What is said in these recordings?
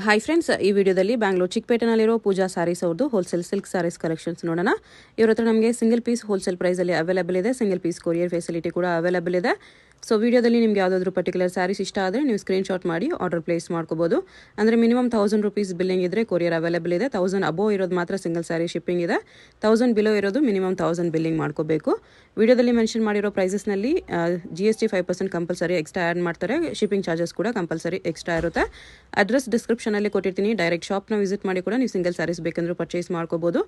Hi friends, ಈ ವಿಡಿಯೋದಲ್ಲಿ ಬ್ಯಾಂಗ್ಳೂರ್ ಚಿಕ್ಕಪೇಟೆನಲ್ಲಿರೋ ಪೂಜಾ ಸ್ಯಾರೀಸ್ ಅವ್ರದ್ದು ಹೋಲ್ಸೇಲ್ ಸಿಲ್ಕ್ ಸ್ಯಾರೀಸ್ ಕಲೆಕ್ಷನ್ಸ್ ನೋಡೋಣ. ಇವ್ರ ಹತ್ರ ನಮಗೆ ಸಿಂಗಲ್ ಪೀಸ್ ಹೋಲ್ಸೇಲ್ ಪ್ರೈಸಲ್ಲಿ ಅವೈಲೇಬಲ್ ಇದೆ. ಸಿಂಗಲ್ ಪೀಸ್ ಕೊರಿಯರ್ ಫೆಸಿಲಿಟಿ ಕೂಡ ಅವೈಲೇಬಲ್ ಇದೆ. ಸೊ ವಿಡಿಯೋದಲ್ಲಿ ನಿಮಗೆ ಯಾವುದಾದ್ರೂ ಪರ್ಟಿಕ್ಯುಲರ್ ಸ್ಯಾರೀಸ್ ಇಷ್ಟ ಆದರೆ ನೀವು ಸ್ಕ್ರೀನ್ಶಾಟ್ ಮಾಡಿ ಆರ್ಡರ್ ಪ್ಲೇಸ್ ಮಾಡ್ಕೋಬೋದು. ಅಂದರೆ ಮಿನಿಮಮ್ 1000 ರೂಪೀಸ್ ಬಿಲ್ಲಿಂಗ್ ಇದ್ದರೆ ಕೊರಿಯರ್ ಅವೈಲೇಬಲ್ ಇದೆ. 1000 ಅಬೋವ್ ಇರೋದು ಮಾತ್ರ ಸಿಂಗಲ್ ಸ್ಯಾರಿ ಶಿಪ್ಪಿಂಗ್ ಇದೆ. 1000 ಬಿಲೋ ಇರೋದು ಮಿನಿಮಮ್ 1000 ಬಿಲ್ಲಿಂಗ್ ಮಾಡ್ಕೋಬೇಕು. ವಿಡಿಯೋದಲ್ಲಿ ಮೆನ್ಷನ್ ಮಾಡಿರೋ ಪ್ರೈಸಸ್ನಲ್ಲಿ GST 5% ಕಂಪಲ್ಸರಿ ಎಕ್ಸ್ಟ್ರಾ ಆ್ಯಡ್ ಮಾಡ್ತಾರೆ. ಶಿಪ್ಪಿಂಗ್ ಚಾರ್ಜಸ್ ಕೂಡ ಕಂಪಲ್ಸರಿ ಎಕ್ಸ್ಟ್ರಾ ಇರುತ್ತೆ. ಅಡ್ರೆಸ್ ಡಿಸ್ಕ್ರಿಪ್ಷನಲ್ಲಿ ಕೊಟ್ಟಿರ್ತೀನಿ. ಡೈರೆಕ್ಟ್ ಶಾಪ್ನ ವಿಸಿಟ್ ಮಾಡಿ ಕೂಡ ನೀವು ಸಿಂಗಲ್ ಸ್ಯಾರೀಸ್ ಬೇಕಂದ್ರೆ ಪರ್ಚೇಸ್ ಮಾಡ್ಕೋಬೋದು.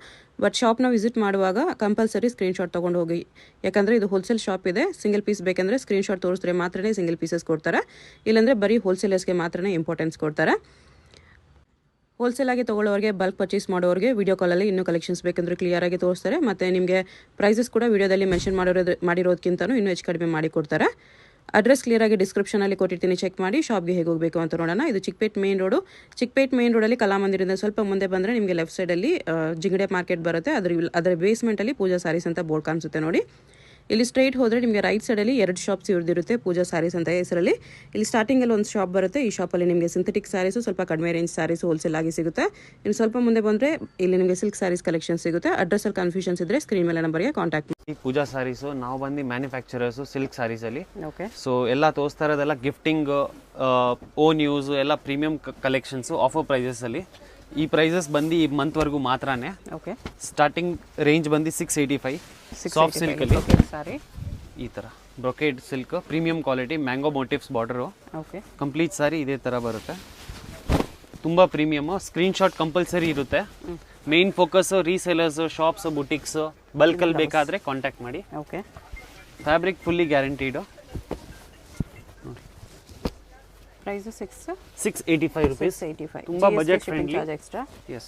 ಬಟ್ ಶಾಪ್ನ ವಿಸಿಟ್ ಮಾಡುವಾಗ ಕಂಪಲ್ಸರಿ ಸ್ಕ್ರೀನ್ಶಾಟ್ ತೊಗೊಂಡು ಹೋಗಿ, ಯಾಕಂದರೆ ಇದು ಹೋಲ್ಸೇಲ್ ಶಾಪ್ ಇದೆ. ಸಿಂಗಲ್ ಪೀಸ್ ಬೇಕಂದರೆ ಸ್ಕ್ರೀನ್ಶಾಟ್ ತೋರಿಸಿದ್ರೆ ಮಾತ್ರನೇ ಸಿಂಗಲ್ ಪೀಸಸ್ ಕೊಡ್ತಾರೆ. ಇಲ್ಲಾಂದರೆ ಬರೀ ಹೋಲ್ಸೇಲರ್ಸ್ಗೆ ಮಾತ್ರನೇ ಇಂಪಾರ್ಟೆನ್ಸ್ ಕೊಡ್ತಾರೆ. ಹೋಲ್ಸೇಲ್ ಆಗಿ ತೊಗೊಳ್ಳೋರಿಗೆ, ಬಲ್ಕ್ ಪರ್ಚೇಸ್ ಮಾಡೋರಿಗೆ ವಿಡಿಯೋ ಕಾಲಲ್ಲಿ ಇನ್ನೂ ಕಲೆಕ್ಷನ್ಸ್ ಬೇಕಂದ್ರೆ ಕ್ಲಿಯರ್ ಆಗಿ ತೋರಿಸ್ತಾರೆ. ಮತ್ತು ನಿಮಗೆ ಪ್ರೈಸಸ್ ಕೂಡ ವಿಡಿಯೋದಲ್ಲಿ ಮೆನ್ಷನ್ ಮಾಡಿರೋದಕ್ಕಿಂತನೂ ಇನ್ನೂ ಹೆಚ್ಚು ಕಡಿಮೆ ಮಾಡಿ ಕೊಡ್ತಾರೆ. ಅಡ್ರೆಸ್ ಕ್ಲಿಯರ್ ಆಗಿ ಡಿಸ್ಕ್ರಿಪ್ಷನಲ್ಲಿ ಕೊಟ್ಟಿರ್ತೀನಿ, ಚೆಕ್ ಮಾಡಿ. ಶಾಪ್ಗೆ ಹೇಗೆ ಹೋಗಬೇಕು ಅಂತ ನೋಡೋಣ. ಇದು Chickpet main road. Chickpet main ರೋಡಲ್ಲಿ ಕಲಾಮಂದಿರದಿಂದ ಸ್ವಲ್ಪ ಮುಂದೆ ಬಂದರೆ ನಿಮಗೆ ಲೆಫ್ಟ್ ಸೈಡಲ್ಲಿ ಜಿಂಗಡೆ ಮಾರ್ಕೆಟ್ ಬರುತ್ತೆ. ಅದರ ಬೇಸ್ಮೆಂಟಲ್ಲಿ ಪೂಜಾ ಸ್ಯಾರೀಸ್ ಅಂತ ಬೋರ್ಡ್ ಕಾಣಿಸುತ್ತೆ ನೋಡಿ. ಇಲ್ಲಿ ಸ್ಟ್ರೈಟ್ ಹೋದರೆ ನಿಮಗೆ ರೈಟ್ ಸೈಡಲ್ಲಿ 2 ಶಾಪ್ಸ್ ಇರುತ್ತೆ, ಪೂಜಾ ಸ್ಯಾರೀಸ್ ಅಂತ ಹೆಸರಲ್ಲಿ. ಇಲ್ಲಿ ಸ್ಟಾರ್ಟಿಂಗಲ್ಲಿ ಒಂದು ಶಾಪ್ ಬರುತ್ತೆ. ಈ ಶಾಪಲ್ಲಿ ನಿಮಗೆ ಸಿಂಥೆಟಿಕ್ ಸ್ಯಾರೀಸು, ಸ್ವಲ್ಪ ಕಡಿಮೆ ರೇಂಜ್ ಸ್ಯಾರೀಸ್ ಹೋಲ್ಸೇಲ್ ಆಗಿ ಸಿಗುತ್ತೆ. ಇನ್ನು ಸ್ವಲ್ಪ ಮುಂದೆ ಬಂದರೆ ಇಲ್ಲಿ ನಿಮಗೆ ಸಿಲ್ಕ್ ಸ್ಯಾರೀಸ್ ಕಲೆಕ್ಷನ್ ಸಿಗುತ್ತೆ. ಅಡ್ರೆಸ್ಸಲ್ಲಿ ಕನ್ಫ್ಯೂಷನ್ಸ್ ಇದ್ದರೆ ಸ್ಕ್ರೀನ್ ಮೇಲೆ ನಂಬರ್ಗೆ ಕಾಂಟ್ಯಾಕ್ಟ್ ಮಾಡಿ. ಈ ಪೂಜಾ ಸ್ಯಾರೀಸು ನಾವು ಬಂದು ಮ್ಯಾನುಫ್ಯಾಕ್ಚರರ್ಸು ಸಿಲ್ಕ್ ಸ್ಯಾರೀಸಲ್ಲಿ. ಓಕೆ. ಸೊ ಎಲ್ಲ ತೋರಿಸ್ತಾ ಇರೋದೆಲ್ಲ ಗಿಫ್ಟಿಂಗ್, ಓನ್ ಯೂಸ್ ಎಲ್ಲ ಪ್ರೀಮಿಯಂ ಕಲೆಕ್ಷನ್ಸು ಆಫರ್ ಪ್ರೈಸಸಲ್ಲಿ. ಈ ಪ್ರೈಸಸ್ ಬಂದು ಈ ಮಂತ್ವರೆಗೂ ಮಾತ್ರನೇ. ಓಕೆ. ಸ್ಟಾರ್ಟಿಂಗ್ ರೇಂಜ್ ಬಂದು 685. ಸಾಫ್ಟ್ ಸಿಲ್ಕಲ್ಲಿ ಸಾರಿ ಈ ಥರ brocade silk, premium quality, mango motifs border. Okay. Complete sari ಇದೇ ಥರ ಬರುತ್ತೆ. ತುಂಬ ಪ್ರೀಮಿಯಮ್ಮು. ಸ್ಕ್ರೀನ್ಶಾಟ್ ಕಂಪಲ್ಸರಿ ಇರುತ್ತೆ. Main focus resellers, shops, boutiques, ಬಲ್ಕಲ್ಲಿ ಬೇಕಾದರೆ ಕಾಂಟ್ಯಾಕ್ಟ್ ಮಾಡಿ. Okay. Fabric fully guaranteed. Price 685 rupees. 685. ತುಂಬ budget friendly. Extra. Yes.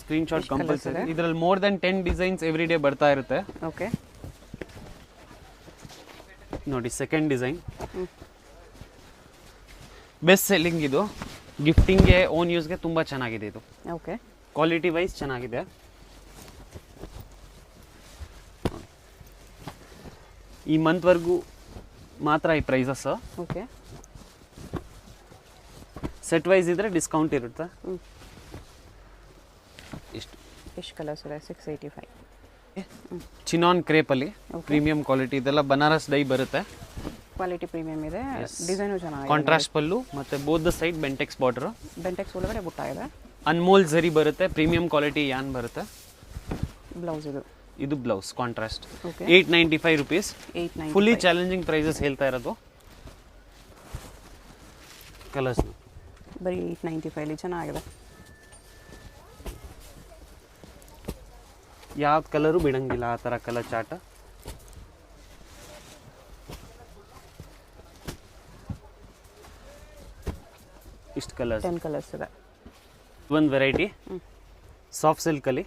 Screenshot compulsory. ಇದರಲ್ಲಿ more than 10 designs every day ಬರ್ತಾ ಇರುತ್ತೆ. ಓಕೆ. ನೋಡಿ ಸೆಕೆಂಡ್ ಡಿಸೈನ್. ಬೆಸ್ಟ್ ಸೆಲ್ಲಿಂಗ್ ಇದು. ಗಿಫ್ಟಿಂಗ್ಗೆ, ಓನ್ ಯೂಸ್ಗೆ ತುಂಬ ಚೆನ್ನಾಗಿದೆ ಇದು. ಓಕೆ. ಕ್ವಾಲಿಟಿ ವೈಸ್ ಚೆನ್ನಾಗಿದೆ. ಈ ಮಂತ್ವರೆಗೂ ಮಾತ್ರ ಈ ಪ್ರೈಸಸ್. ಓಕೆ. ಸೆಟ್ ವೈಸ್ ಇದ್ರೆ ಡಿಸ್ಕೌಂಟ್ ಇರುತ್ತೆ. ಎಷ್ಟು ಕಲರ್ಸ್ ಇದೆ? 685. ಚಿನಾನ್ ಕ್ರೇಪಲ್ಲಿ ಪ್ರೀಮಿಯಂ ಕ್ವಾಲಿಟಿ. ಇದೆಲ್ಲ ಬನಾರಸ್ ಡೈ ಬರುತ್ತೆ. ಕ್ವಾಲಿಟಿ ಪ್ರೀಮಿಯಂ ಇದೆ. ಡಿಸೈನು ಚೆನ್ನಾಗಿದೆ. ಕಾಂಟ್ರಾಸ್ಟ್ ಪಲ್ಲು ಮತ್ತು both the side Bentex border. Bentex ಒಳಗಡೆ ಬುಟ್ಟ ಇದೆ. ಅನ್ಮೋಲ್ ಝರಿ ಬರುತ್ತೆ. ಪ್ರೀಮಿಯಂ ಕ್ವಾಲಿಟಿ ಯಾನ್ ಬರುತ್ತೆ. ಬ್ಲೌಸ್ ಇದು blouse contrast. Okay. 895 rupees. Fully challenging prices ಹೇಳ್ತಾ ಇರೋದು. ಕಲರ್ಸ್ ಬರೀ 895 ಚೆನ್ನಾಗಿದೆ. ಯಾವ ಕಲರು ಬಿಡಂಗಿಲ್ಲ ಆ ಥರ ಕಲರ್ ಚಾರ್ಟ್. ಇಷ್ಟು ಕಲರ್ಸ್, 10 ಕಲರ್ಸ್ ಇದೆ. ಒಂದು ವೆರೈಟಿ ಸಾಫ್ಟ್ ಸಿಲ್ಕಲ್ಲಿ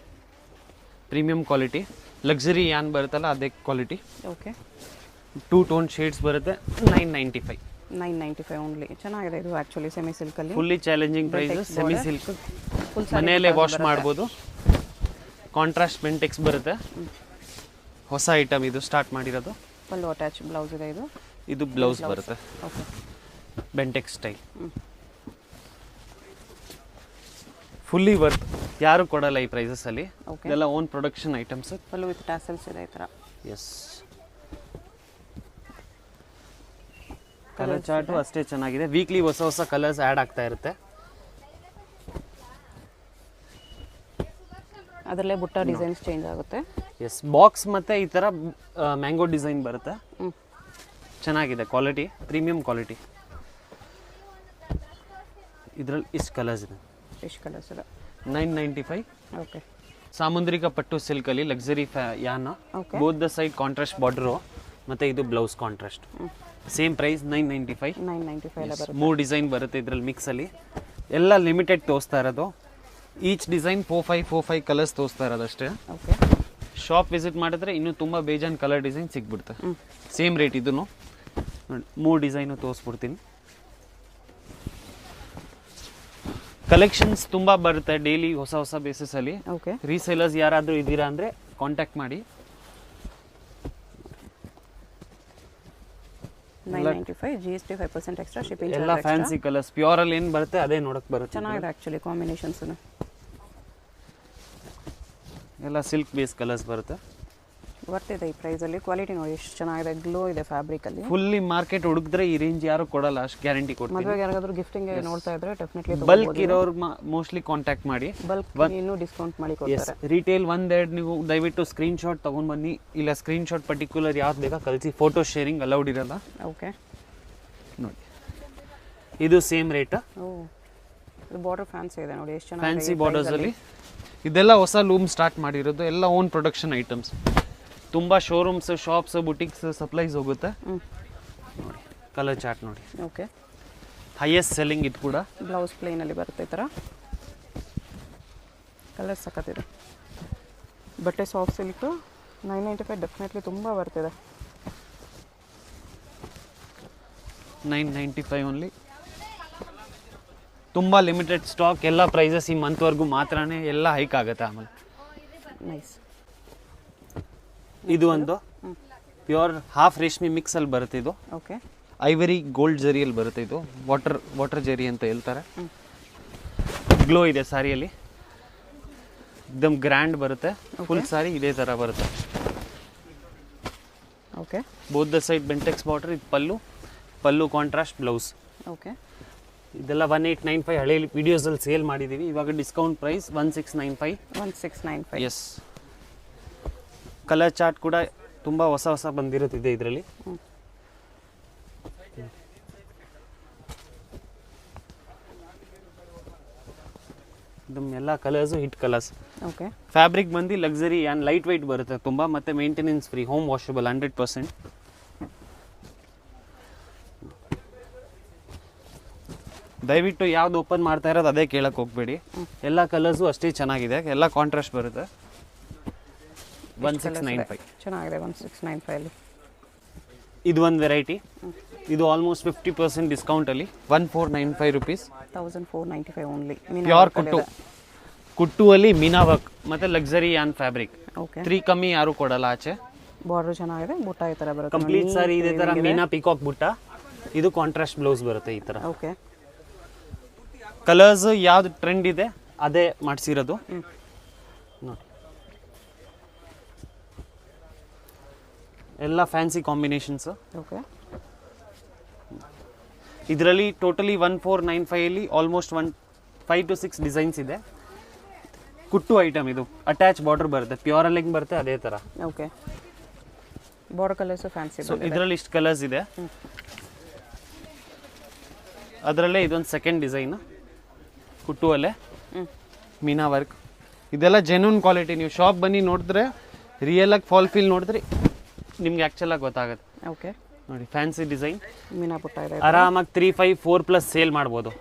ಪ್ರೀಮಿಯಂ ಕ್ವಾಲಿಟಿ, ಲಕ್ಸುರಿ ಯಾನ್ ಬರುತ್ತಲ್ಲ ಅದೇ ಕ್ವಾಲಿಟಿ. ಓಕೆ. 2 ಟೋನ್ ಶೇಡ್ಸ್ ಬರುತ್ತೆ. 995. 995 ಓನ್ಲಿ. ಚೆನ್ನಾಗಿದೆ ಇದು ಆ್ಯಕ್ಚುಲಿ ಸೆಮಿ ಸಿಲ್ಕಲ್ಲಿ. Fully challenging prices. Semi silk ಮನೆಯಲ್ಲೇ ವಾಶ್ ಮಾಡ್ಬೋದು. ಕಾಂಟ್ರಾಸ್ಟ್ ಬೆಂಟೆಕ್ಸ್ ಬರುತ್ತೆ. ಹೊಸ ಐಟಮ್ ಇದು ಸ್ಟಾರ್ಟ್ ಮಾಡಿರೋದು. ಪಲ್ಲು ಅಟ್ಯಾಚ್ ಬ್ಲೌಸ್ ಇದೆ. ಇದು ಬ್ಲೌಸ್ ಬರುತ್ತೆ. Okay. Bentex style. Fully worth. ಯಾರು ಕೊಡಲ್ಲ ಈ ಪ್ರೈಸಸಲ್ಲಿ. ಇದೆಲ್ಲ own production items. Pallu with tassels ಇದೆ ಈ ಥರ. ಎಸ್. ಕಲರ್ ಚಾರ್ಟು ಅಷ್ಟೇ ಚೆನ್ನಾಗಿದೆ. ವೀಕ್ಲಿ ಹೊಸ ಹೊಸ ಕಲರ್ಸ್ ಆ್ಯಡ್ ಆಗ್ತಾ ಇರುತ್ತೆ. ಅದರಲ್ಲೇ ಬುಟ್ಟ ಡಿಸೈನ್ಸ್ ಚೇಂಜ್ ಆಗುತ್ತೆ. ಎಸ್. ಬಾಕ್ಸ್ ಮತ್ತು ಈ ಥರ ಮ್ಯಾಂಗೋ ಡಿಸೈನ್ ಬರುತ್ತೆ. ಚೆನ್ನಾಗಿದೆ. Quality premium quality. ಇದರಲ್ಲಿ ಇಷ್ಟು ಕಲರ್ಸ್ ಇದೆ. ಎಷ್ಟು ಕಲರ್ಸ್ ಇದೆ? 995. ಓಕೆ. ಸಾಮುದ್ರಿಕ ಪಟ್ಟು ಸಿಲ್ಕಲ್ಲಿ luxury yarn. Both the side contrast border ಮತ್ತು ಇದು blouse contrast. Same price 995. 995 3 design ಬರುತ್ತೆ ಇದರಲ್ಲಿ ಮಿಕ್ಸಲ್ಲಿ. ಎಲ್ಲ ಲಿಮಿಟೆಡ್ ತೋರಿಸ್ತಾ ಇರೋದು. ಈಚ್ ಡಿಸೈನ್ 4-5 ಕಲರ್ಸ್ ತೋರಿಸ್ತಾ ಇರೋದು ಅಷ್ಟೇ. ಓಕೆ. ಶಾಪ್ ವಿಸಿಟ್ ಮಾಡಿದ್ರೆ ಇನ್ನೂ ತುಂಬ ಬೇಜಾನ್ ಕಲರ್ ಡಿಸೈನ್ ಸಿಗ್ಬಿಡುತ್ತೆ. ಸೇಮ್ ರೇಟ್ ಇದೂ ನೋಡಿ. 3 ಡಿಸೈನು ತೋರಿಸ್ಬಿಡ್ತೀನಿ. ಕಲೆಕ್ಷನ್ಸ್ ತುಂಬ ಬರುತ್ತೆ ಡೈಲಿ ಹೊಸ ಹೊಸ ಬೇಸಿಸಲ್ಲಿ. ಓಕೆ. ರೀಸೇಲರ್ಸ್ ಯಾರಾದರೂ ಇದ್ದೀರಾ ಅಂದರೆ ಕಾಂಟ್ಯಾಕ್ಟ್ ಮಾಡಿ. 995 GST 5% ಎಕ್ಸ್ಟ್ರಾ ಶಿಪ್ಪಿಂಗ್ ಎಲ್ಲ ಫ್ಯಾನ್ಸಿ ಕಲರ್ಸ್ ಪ್ಯೂರಲ್ಲಿ ಏನು ಬರುತ್ತೆ ಅದೇ ನೋಡಕ್ಕೆ ಬರುತ್ತೆ. ಚೆನ್ನಾಗಿದೆ ಆ್ಯಕ್ಚುಲಿ ಕಾಂಬಿನೇಷನ್ಸ್ ಎಲ್ಲ ಸಿಲ್ಕ್ ಬೇಸ್ ಕಲರ್ಸ್ ಬರುತ್ತೆ. ಬರ್ತಿದೆ ಈ ಪ್ರೈಸಲ್ಲಿ. ಕ್ವಾಲಿಟಿ ನೋಡಿ ಎಷ್ಟು ಚೆನ್ನಾಗಿದೆ, ಗ್ಲೋ ಇದೆ ಫ್ಯಾಬ್ರಿಕಲ್ಲಿ. ಫುಲ್ಲಿ ಮಾರ್ಕೆಟ್ ಹುಡುಕಿದ್ರೆ ಈ ರೇಂಜ್ ಯಾರು ಕೊಡಲ್ಲ, ಅಷ್ಟು ಗ್ಯಾರಂಟಿ ಕೊಡ್ತೀನಿ. ಮದುವೆಗೆ ಯಾರಿಗಾದ್ರೂ ಗಿಫ್ಟಿಂಗ್ ನೋಡ್ತಾ ಇದ್ರೆ ಡೆಫಿನೆಟ್ಲಿ ಬಲ್ಕ್ ಇರೋರು ಮೋಸ್ಟ್ಲಿ ಕಾಂಟ್ಯಾಕ್ಟ್ ಮಾಡಿ. ಬಲ್ಕ್ ಇನ್ನೂ ಡಿಸ್ಕೌಂಟ್ ಮಾಡಿ ಕೊಡ್ತಾರೆ. ರಿಟೇಲ್ ಒಂದೆರಡು ನೀವು ದಯವಿಟ್ಟು ಸ್ಕ್ರೀನ್ ಶಾಟ್ ತೊಗೊಂಡು ಬನ್ನಿ, ಇಲ್ಲ ಸ್ಕ್ರೀನ್ ಶಾಟ್ ಪರ್ಟಿಕ್ಯುಲರ್ ಯಾವ್ದು ಬೇಕಾ ಕಳಿಸಿ. ಫೋಟೋ ಶೇರಿಂಗ್ ಅಲೌಡ್ ಇರಲ್ಲ. ಓಕೆ ನೋಡಿ ಇದು ಸೇಮ್ ರೇಟ್. ಓ ಇದು ಬಾರ್ಡರ್ ಫ್ಯಾನ್ಸಿ ಇದೆ ನೋಡಿ ಎಷ್ಟು ಚೆನ್ನಾಗಿದೆ. ಫ್ಯಾನ್ಸಿ ಬಾರ್ಡರ್ಸಲ್ಲಿ ಇದೆಲ್ಲ ಹೊಸ ಲೂಮ್ ಸ್ಟಾರ್ಟ್ ಮಾಡಿರೋದು, ಎಲ್ಲ ಓನ್ ಪ್ರೊಡಕ್ಷನ್ ಐಟಮ್ಸ್. ತುಂಬ ಶೋರೂಮ್ಸ್, ಶಾಪ್ಸ್, ಬುಟಿಕ್ಸ್, ಸಪ್ಲೈಸ್ ಹೋಗುತ್ತೆ. ನೋಡಿ ಕಲರ್ ಚಾರ್ಟ್ ನೋಡಿ. ಓಕೆ ಹೈಯೆಸ್ಟ್ ಸೆಲ್ಲಿಂಗ್ ಇದು ಕೂಡ. ಬ್ಲೌಸ್ ಪ್ಲೇನಲ್ಲಿ ಬರುತ್ತೆ ಈ ಥರ. ಕಲರ್ ಸಖತ್ತಿದೆ. ಬಟ್ಟೆ ಸಾಫ್ಟ್ ಸಿಲ್ಕು 995 ಡೆಫಿನೆಟ್ಲಿ ತುಂಬ ಬರ್ತಿದೆ. 995 ಓನ್ಲಿ. ತುಂಬ ಲಿಮಿಟೆಡ್ ಸ್ಟಾಕ್, ಎಲ್ಲ ಪ್ರೈಸಸ್ ಈ ಮಂತ್ವರೆಗೂ ಮಾತ್ರನೇ, ಎಲ್ಲ ಹೈಕ್ ಆಗುತ್ತೆ ಆಮೇಲೆ. ನೈಸ್. ಇದು ಒಂದು ಪ್ಯೂರ್ ಹಾಫ್ ರೇಷ್ಮೆ ಮಿಕ್ಸಲ್ಲಿ ಬರುತ್ತೆ. ಇದು ಓಕೆ ಐವರಿ ಗೋಲ್ಡ್ ಜರಿಯಲ್ಲಿ ಬರುತ್ತೆ. ಇದು ವಾಟರ್ ಜರಿ ಅಂತ ಹೇಳ್ತಾರೆ. ಗ್ಲೋ ಇದೆ ಸಾರಿಯಲ್ಲಿ, एकदम ಗ್ರ್ಯಾಂಡ್ ಬರುತ್ತೆ. ಫುಲ್ ಸಾರಿ ಇದೇ ಥರ ಬರುತ್ತೆ. Okay both the side Bentex border. ಇದು ಪಲ್ಲು ಕಾಂಟ್ರಾಸ್ಟ್ ಬ್ಲೌಸ್. ಓಕೆ ಇದೆಲ್ಲ 1895 ಹಳೆ ವಿಡಿಯೋಸಲ್ಲಿ ಸೇಲ್ ಮಾಡಿದ್ದೀವಿ. ಇವಾಗ discount price 1695. 1695. Yes. Colour chart ಕೂಡ ತುಂಬ ಹೊಸ ಬಂದಿರುತ್ತಿದೆ ಇದರಲ್ಲಿ. ಎಲ್ಲ colours hit colours. Okay fabric ಬಂದು ಲಕ್ಸರಿ ಆ್ಯಂಡ್ ಲೈಟ್ ವೆಯ್ಟ್ ಬರುತ್ತೆ ತುಂಬ, ಮತ್ತು ಮೇಂಟೆನೆನ್ಸ್ ಫ್ರೀ, ಹೋಮ್ ವಾಷಬಲ್ 100%. ದಯವಿಟ್ಟು ಯಾವ್ದು ಓಪನ್ ಮಾಡ್ತಾ ಇರೋದು ಅದೇ ಕೇಳಕ್ಕೆ ಹೋಗ್ಬೇಡಿ. ಎಲ್ಲ ಕಲರ್ಸು ಅಷ್ಟೇ ಚೆನ್ನಾಗಿದೆ, ಎಲ್ಲ ಕಾಂಟ್ರಾಸ್ಟ್ ಬರುತ್ತೆ. 1695 ಚೆನ್ನಾಗಿದೆ. 1695 ಅಲ್ಲಿ ಇದು ಒಂದು ವೆರೈಟಿ. ಇದು ಆಲ್ಮೋಸ್ಟ್ 50% ಡಿಸ್ಕೌಂಟಲ್ಲಿ 1495 ರೂಪೀಸ್. 1495 ಓನ್ಲಿ. ಪ್ಯೂರ್ ಕುಟ್ಟುವಲ್ಲಿ ಮೀನಾ ವರ್ಕ್ ಮತ್ತು ಲಕ್ಸರಿ ಆ್ಯಂಡ್ ಫ್ಯಾಬ್ರಿಕ್. ಓಕೆ 3 ಕಮ್ಮಿ ಯಾರು ಕೊಡಲ್ಲ ಆಚೆ. ಬಾರ್ಡರ್ ಚೆನ್ನಾಗಿದೆ, ಬುಟ್ಟ ಈ ಥರ ಬರುತ್ತೆ. ಕಂಪ್ಲೀಟ್ ಸಾರಿ ಇದೇ ಥರ ಮೀನಾ ಪಿಕಾಕ್ ಬುಟ್ಟ. ಇದು ಕಾಂಟ್ರಾಸ್ಟ್ ಬ್ಲೌಸ್ ಬರುತ್ತೆ ಈ ಥರ. ಓಕೆ ಕಲರ್ಸ್ ಯಾವ್ದು ಟ್ರೆಂಡ್ ಇದೆ ಅದೇ ಮಾಡಿಸಿರೋದು. ನೋಡಿ ಎಲ್ಲ ಫ್ಯಾನ್ಸಿ ಕಾಂಬಿನೇಷನ್ಸ್. ಓಕೆ ಇದರಲ್ಲಿ ಟೋಟಲಿ 1495 ಅಲ್ಲಿ ಆಲ್ಮೋಸ್ಟ್ 5 to 6 ಡಿಸೈನ್ಸ್ ಇದೆ. ಕುಟ್ಟು ಐಟಮ್ ಇದು. ಅಟ್ಯಾಚ್ ಬಾರ್ಡರ್ ಬರುತ್ತೆ, ಪ್ಯೂರಲ್ಲಿ ಹೆಂಗೆ ಬರುತ್ತೆ ಅದೇ ಥರ. Okay border colours fancy. So ಇದರಲ್ಲಿ ಇಷ್ಟು ಕಲರ್ಸ್ ಇದೆ. ಅದರಲ್ಲೇ ಇದೊಂದು ಸೆಕೆಂಡ್ ಡಿಸೈನ್ ಕುಟ್ಟುವಲ್ಲೇ ಮೀನಾ ವರ್ಕ್. ಇದೆಲ್ಲ ಜೆನ್ಯೂನ್ ಕ್ವಾಲಿಟಿ. ನೀವು ಶಾಪ್ ಬನ್ನಿ ನೋಡಿದ್ರೆ, ರಿಯಲಾಗಿ ಫಾಲ್ ಫೀಲ್ ನೋಡಿದ್ರೆ ನಿಮ್ಗೆ ಆ್ಯಕ್ಚುಲಾಗಿ ಗೊತ್ತಾಗುತ್ತೆ. ಓಕೆ ನೋಡಿ ಫ್ಯಾನ್ಸಿ ಡಿಸೈನ್, ಮೀನಾ ಬುಟ್ಟ ಇದೆ. ಆರಾಮಾಗಿ 3, 5, 4+ ಸೇಲ್ ಮಾಡ್ಬೋದು.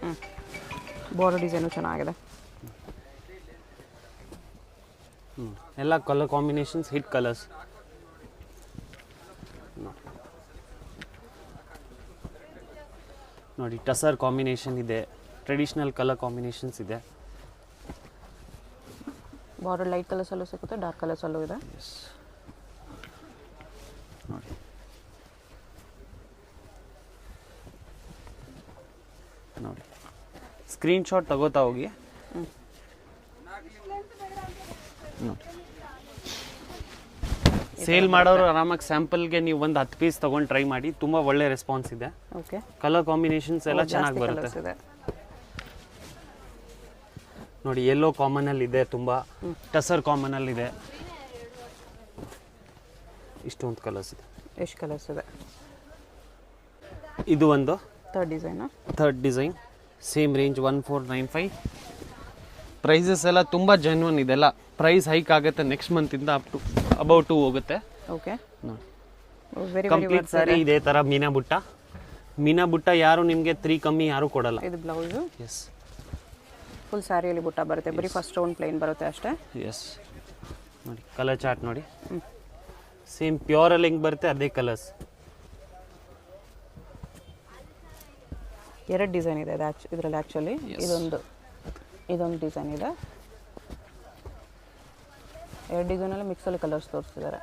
ಬಾರ್ಡರ್ ಡಿಸೈನು ಚೆನ್ನಾಗಿದೆ. ಎಲ್ಲ ಕಲರ್ ಕಾಂಬಿನೇಷನ್ಸ್ ಹಿಟ್ ಕಲರ್ಸ್. ನೋಡಿ ಟಸರ್ ಕಾಂಬಿನೇಷನ್ ಇದೆ, ಟ್ರೆಡಿಷನಲ್ ಕಲರ್ ಕಾಂಬಿನೇಷನ್ಸ್ ಇದೆ. ಬಾರ್ಡರ್ ಲೈಟ್ ಕಲರ್ಸಲ್ಲೂ ಸಿಗುತ್ತೆ, ಡಾರ್ಕ್ ಕಲರ್ಸಲ್ಲೂ ಇದೆ. ನೋಡಿ ನೋಡಿ ಸ್ಕ್ರೀನ್ ಶಾಟ್ ತಗೋತಾ ಹೋಗಿ. ನೋಡಿ ಸೇಲ್ ಮಾಡೋರು ಆರಾಮಾಗಿ ಸ್ಯಾಂಪಲ್ಗೆ ನೀವು ಒಂದು 10 ಪೀಸ್ ತೊಗೊಂಡು ಟ್ರೈ ಮಾಡಿ. ತುಂಬ ಒಳ್ಳೆ ರೆಸ್ಪಾನ್ಸ್ ಇದೆ. ಓಕೆ ಕಲರ್ ಕಾಂಬಿನೇಷನ್ಸ್ ಎಲ್ಲ ಚೆನ್ನಾಗಿ ಬರುತ್ತೆ. ನೋಡಿ ಯೆಲ್ಲೋ ಕಾಮನಲ್ಲಿ ಇದೆ, ತುಂಬ ಟಸರ್ ಕಾಮನಲ್ಲಿ ಇದೆ. ಇಷ್ಟೊಂದು ಕಲರ್ಸ್ ಇದೆ. ಎಷ್ಟು ಕಲರ್ಸ್ ಇದೆ? ಇದು ಒಂದು third design same range 1495. Prices ಎಲ್ಲ ತುಂಬ ಜೆನ್ಯೂನ್. ಇದೆಲ್ಲ ಪ್ರೈಸ್ ಹೈಕ್ ಆಗುತ್ತೆ ನೆಕ್ಸ್ಟ್ ಮಂತಿಂದ ಅಬೌಟ್ 2 ಹೋಗುತ್ತೆ. ಓಕೆ ನೋಡಿ ಕಂಪ್ಲೀಟ್ ಸಾರಿ ಇದೇ ಥರ ಮೀನಾ ಬುಟ್ಟ ಯಾರು ನಿಮಗೆ 3 ಕಮ್ಮಿ ಯಾರು ಕೊಡಲ್ಲ. ಇದು ಬ್ಲೌಸು. ಎಸ್ ಫುಲ್ ಸ್ಯಾರಿಯಲ್ಲಿ ಬುಟ್ಟ ಬರುತ್ತೆ, ಬರೀ ಫಸ್ಟ್ ರೌಂಡ್ ಪ್ಲೇನ್ ಬರುತ್ತೆ ಅಷ್ಟೇ. ಎಸ್ ನೋಡಿ ಕಲರ್ ಚಾರ್ಟ್ ನೋಡಿ, ಸೇಮ್ ಪ್ಯೂರಲ್ಲಿ ಹೆಂಗೆ ಬರುತ್ತೆ ಅದೇ ಕಲರ್ಸ್. 2 ಡಿಸೈನ್ ಇದೆ ಇದರಲ್ಲಿ ಆ್ಯಕ್ಚುಲಿ. ಇದೊಂದು ಡಿಸೈನ್ ಇದೆ. 2 ಡಿಸೈನಲ್ಲಿ ಮಿಕ್ಸಲ್ಲಿ ಕಲರ್ಸ್ ತೋರಿಸ್ತಿದ್ದಾರೆ.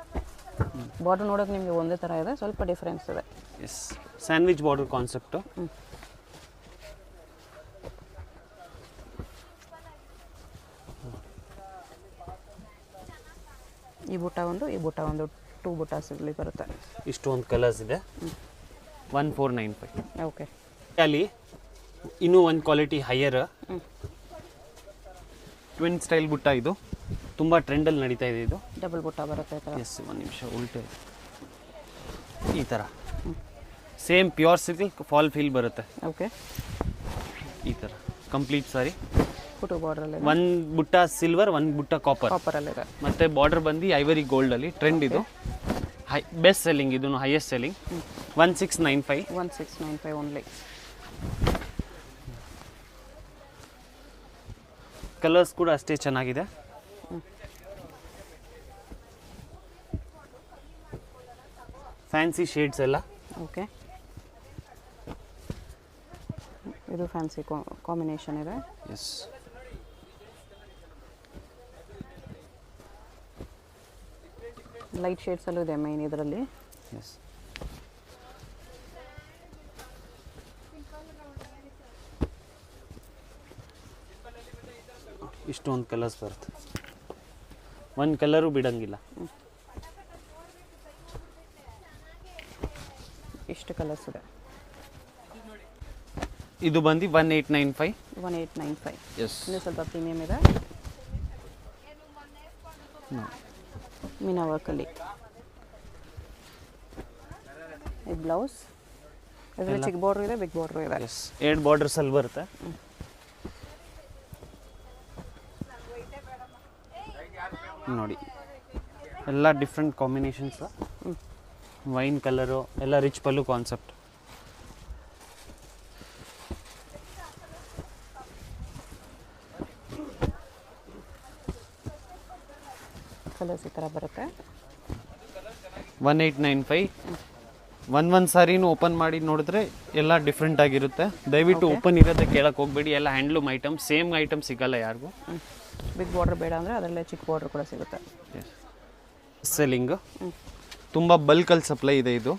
ಬಾರ್ಡರ್ ನೋಡೋಕೆ ನಿಮಗೆ ಒಂದೇ ಥರ ಇದೆ, ಸ್ವಲ್ಪ ಡಿಫ್ರೆನ್ಸ್ ಇದೆ. Yes sandwich border concept. ಈ ಬುಟ್ಟ ಒಂದು 2 ಬುಟ್ಟಾಸಲ್ಲಿ ಬರುತ್ತೆ. ಇಷ್ಟೊಂದು ಕಲರ್ಸ್ ಇದೆ. 1495. ಓಕೆ. ಅಲ್ಲಿ ಇನ್ನೂ ಒಂದು ಕ್ವಾಲಿಟಿ ಹೈಯರ್ ಟ್ವಿನ್ ಸ್ಟೈಲ್ ಬುಟ್ಟ. ಇದು ತುಂಬ ಟ್ರೆಂಡಲ್ಲಿ ನಡೀತಾ ಇದೆ. ಇದು ಡಬಲ್ ಬುಟ್ಟ ಬರುತ್ತೆ ಈ ಥರ. ಎಸ್, ಒಂದು ನಿಮಿಷ ಉಲ್ಟೆ ಈ ಥರ same pure silk fall feel ಬರುತ್ತೆ. ಓಕೆ. ಈ ಥರ ಕಂಪ್ಲೀಟ್ ಸಾರಿ ಫುಟು ಬಾರ್ಡ್ರಲ್ಲಿ ಒಂದು ಬುಟ್ಟ ಸಿಲ್ವರ್, ಒಂದು ಬುಟ್ಟ ಕಾಪರಲ್ಲಿದೆ. ಮತ್ತು ಬಾರ್ಡರ್ ಬಂದು ಐವರಿ ಗೋಲ್ಡಲ್ಲಿ ಟ್ರೆಂಡ್. ಇದು ಬೆಸ್ಟ್ ಸೆಲ್ಲಿಂಗ್, ಇದನ್ನು ಹೈಯೆಸ್ಟ್ ಸೆಲ್ಲಿಂಗ್. 1695. 1695 ಓನ್ಲಿ. ಕಲರ್ಸ್ ಕೂಡ ಅಷ್ಟೇ ಚೆನ್ನಾಗಿದೆ. ಫ್ಯಾನ್ಸಿ ಶೇಡ್ಸ್ ಎಲ್ಲ. ಓಕೆ. ಇದು ಫ್ಯಾನ್ಸಿ ಕಾಂಬಿನೇಷನ್ ಇದೆ. ಎಸ್. ಲೈಟ್ ಶೇಡ್ಸಲ್ಲೂ ಇದೆ ಮೈನ್ ಇದರಲ್ಲಿ. ಎಸ್. ಇಷ್ಟೊಂದು ಕಲರ್ಸ್ ಬರುತ್ತೆ, ಒಂದು ಕಲರು ಬಿಡಂಗಿಲ್ಲ. ಇಷ್ಟು ಕಲರ್ಸ್ ಇದೆ. ಇದು ಬಂದು 1895. 1895. ಎಸ್. ಇನ್ನೂ ಸ್ವಲ್ಪ ಪ್ರೀಮಿಯಮ್ ಇದೆ. ಮೀನಾ ವರ್ಕಲ್ಲಿ ಈ ಬ್ಲೌಸ್ ಇದರಲ್ಲಿ ಚಿಕ್ಕ ಬಾರ್ಡ್ರ್ ಇದೆ, ಬಿಗ್ ಬಾರ್ಡ್ರ್ ಇದೆ. ಎಸ್, 2 ಬಾರ್ಡರ್ಸಲ್ಲಿ ಬರುತ್ತೆ. ನೋಡಿ ಎಲ್ಲ ಡಿಫ್ರೆಂಟ್ ಕಾಂಬಿನೇಷನ್ಸ್. ವೈನ್ ಕಲರು ಎಲ್ಲ ರಿಚ್ ಪಲ್ಲು ಕಾನ್ಸೆಪ್ಟ್. ಕಲರ್ಸ್ ಈ ಥರ ಬರುತ್ತೆ. 1895. ಒಂದು ಸಾರಿನೂ ಓಪನ್ ಮಾಡಿ ನೋಡಿದ್ರೆ ಎಲ್ಲ ಡಿಫ್ರೆಂಟ್ ಆಗಿರುತ್ತೆ. ದಯವಿಟ್ಟು ಓಪನ್ ಇರೋದೇ ಕೇಳಕ್ಕೆ ಹೋಗ್ಬೇಡಿ. ಎಲ್ಲ ಹ್ಯಾಂಡ್ಲೂಮ್ ಐಟಮ್, ಸೇಮ್ ಐಟಮ್ ಸಿಗಲ್ಲ ಯಾರಿಗೂ. ಬಿಗ್ ಬಾರ್ಡರ್ ಬೇಡ ಅಂದರೆ ಅದರಲ್ಲೇ ಚಿಕ್ಕ ಬಾರ್ಡರ್ ಕೂಡ ಸಿಗುತ್ತೆ. ಸೆಲ್ಲಿಂಗು ತುಂಬ ಬಲ್ಕಲ್ಲಿ ಸಪ್ಲೈ ಇದೆ. ಇದು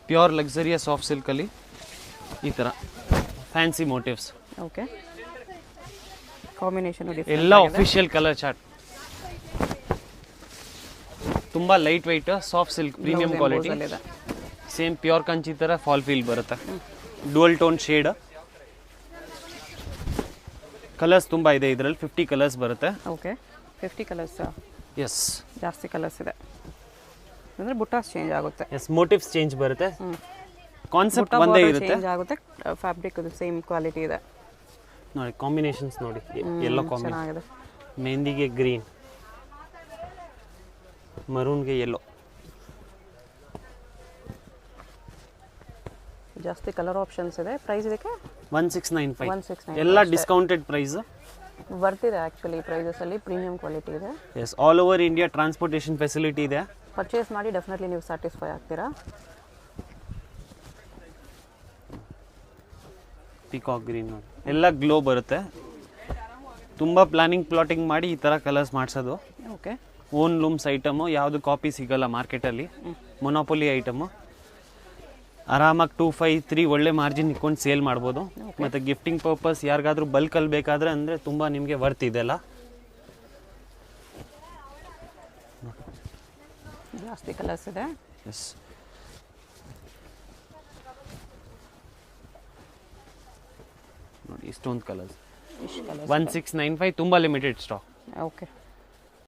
ಪ್ಯೂರ್ ಲಕ್ಸರಿಯಸ್ ಸಾಫ್ಟ್ ಸಿಲ್ಕಲ್ಲಿ ಈ ಥರ ಫ್ಯಾನ್ಸಿ ಮೋಟಿವ್ಸ್. ಓಕೆ. ಕಾಂಬಿನೇಷನ್ ಎಲ್ಲ ಅಫಿಷಿಯಲ್ ಕಲರ್ ಚಾರ್ಟ್. ತುಂಬ lightweight soft silk premium quality. Same pure Kanchi ಥರ ಫಾಲ್ ಫೀಲ್ ಬರುತ್ತೆ. Dual tone shade. ಕಲರ್ಸ್ ತುಂಬ ಇದೆ ಇದರಲ್ಲಿ. 50 ಕಲರ್ಸ್ ಬರುತ್ತೆ. ಓಕೆ. 50 ಕಲರ್ಸ್. ಎಸ್, ಜಾಸ್ತಿ ಕಲರ್ಸ್ ಇದೆ ಅಂದರೆ ಬುಟ್ಟಾಸ್ ಚೇಂಜ್ ಆಗುತ್ತೆ. ಎಸ್, ಮೋಟಿವ್ಸ್ ಚೇಂಜ್ ಬರುತ್ತೆ. ಕಾನ್ಸೆಪ್ಟ್ ಒಂದೇ ಇರುತ್ತೆ. ಚೇಂಜ್ ಆಗುತ್ತೆ. ಫ್ಯಾಬ್ರಿಕ್ ಅದು ಸೇಮ್ ಕ್ವಾಲಿಟಿ ಇದೆ. ನೋಡಿ ಕಾಂಬಿನೇಷನ್ಸ್ ನೋಡಿ. ಎಲ್ಲೋ ಚೆನ್ನಾಗಿದೆ. ಮೆಹಂದಿಗೆ ಗ್ರೀನ್, ಮರೂನ್ಗೆ ಯೆಲ್ಲೋ. ಜಾಸ್ತಿ ಕಲರ್ ಆಪ್ಷನ್ಸ್ ಇದೆ. ಪ್ರೈಸ್ ಇದಕ್ಕೆ 1695. 1695 ಎಲ್ಲ ಡಿಸ್ಕೌಂಟೆಡ್ ಪ್ರೈಸ್ ಬರ್ತಿದೆ. ಆ್ಯಕ್ಚುಲಿ ಪ್ರೈಸಸಲ್ಲಿ ಪ್ರೀಮಿಯಂ ಕ್ವಾಲಿಟಿ ಇದೆ. Yes, all over India transportation facility ಇದೆ. ಪರ್ಚೇಸ್ ಮಾಡಿ ಡೆಫಿನೆಟ್ಲಿ ನೀವು ಸ್ಯಾಟಿಸ್ಫೈ ಆಗ್ತೀರಾ. ಪಿಕಾಕ್ ಗ್ರೀನ್ ನೋಡಿ, ಎಲ್ಲ ಗ್ಲೋ ಬರುತ್ತೆ. ತುಂಬ ಪ್ಲಾನಿಂಗ್ ಪ್ಲಾಟಿಂಗ್ ಮಾಡಿ ಈ ಥರ ಕಲರ್ಸ್ ಮಾಡಿಸೋದು. ಓಕೆ. ಓನ್ ಲೂಮ್ಸ್ ಐಟಮು, ಯಾವುದು ಕಾಪಿ ಸಿಗಲ್ಲ ಮಾರ್ಕೆಟಲ್ಲಿ. ಮೊನೋಪೊಲಿ ಐಟಮು. ಆರಾಮಾಗಿ 253 ಒಳ್ಳೆ ಮಾರ್ಜಿನ್ ಇಟ್ಕೊಂಡು ಸೇಲ್ ಮಾಡ್ಬೋದು. ಮತ್ತು ಗಿಫ್ಟಿಂಗ್ ಪರ್ಪಸ್ ಯಾರಿಗಾದ್ರೂ ಬಲ್ಕಲ್ಲಿ ಬೇಕಾದರೆ ಅಂದರೆ ತುಂಬ ನಿಮಗೆ ವರ್ತ್ ಇದೆಲ್ಲ. ಜಾಸ್ತಿ ಕಲರ್ಸ್ ಇದೆ. ಎಸ್, ನೋಡಿ ಇಷ್ಟೊಂದು ಕಲರ್ಸ್. ಇಷ್ಟು ಕಲರ್ಸ್. 1695 ತುಂಬ ಲಿಮಿಟೆಡ್ ಸ್ಟಾಕ್. ಓಕೆ.